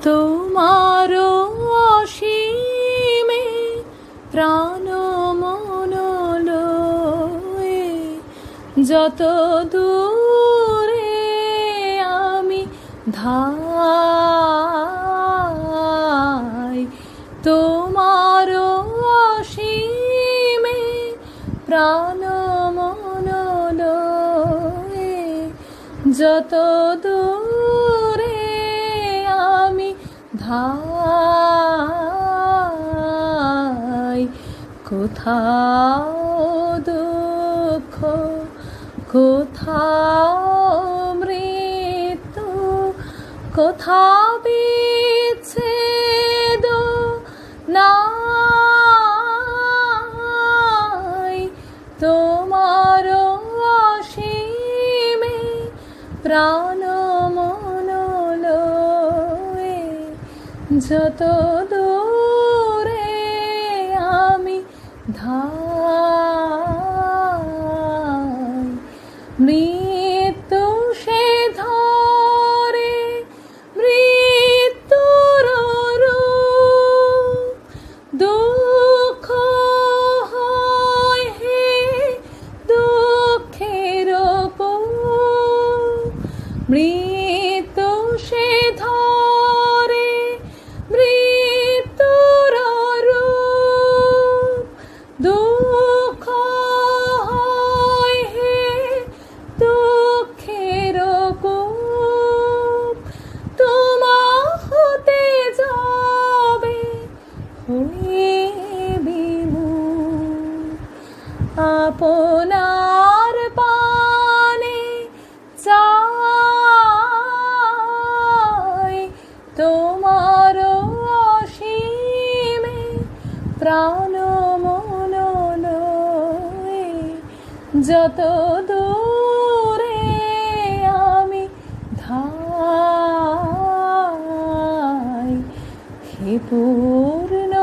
তোমার অসীমে প্রাণ মন লয়ে যত দূরে আমি ধাই, তোমার অসীমে প্রাণ মন লয়ে যত দূরে আমি ধাই। কোথাও দুঃখ, কোথাও মৃত্যু, কোথাও বিচ্ছেদ নাই, তোমার অসীমে প্রাণ মন লয়ে যত দূরে আমি ধাই। মৃত্যু সে ধরে মৃত্যুর রূপ, দুঃখ হয় হে দুঃখের মৃত্যু সে ধরে মৃত্যুর রূপ, দুঃখ হয় হে দুঃখের কূপ। তোমা হতে যাবে হয়ে বিমুখ, আপনার পানে চাই, তোমার অসীমে প্রাণ মন লয়ে যত দূরে আমি ধাই। হে পূর্ণ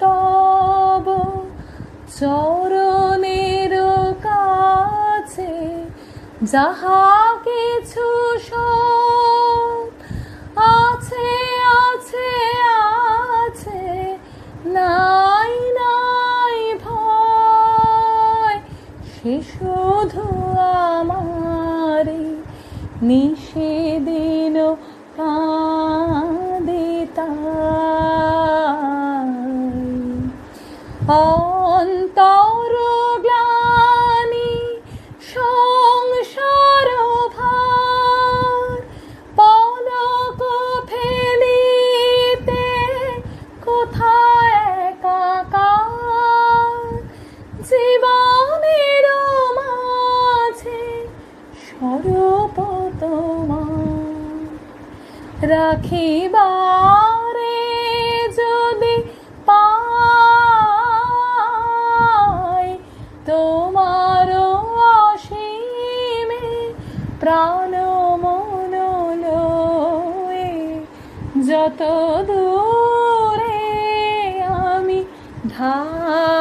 তব চরণের কাছে যাহা কিছু সব আছে আছে আছে, নাই নাই ভয়, সে শুধু আমারে নিষেদিন কাঁদে তাই। অন্তর গ্লানি সংসার ভার পলক ফেলিতে কোথায় একাকার, জীবনের মাঝে স্বরূপ তোমার রাখিবারে যদি পাই, তোমার অসীমে প্রাণ মন লয়ে যত দূরে আমি ধাই।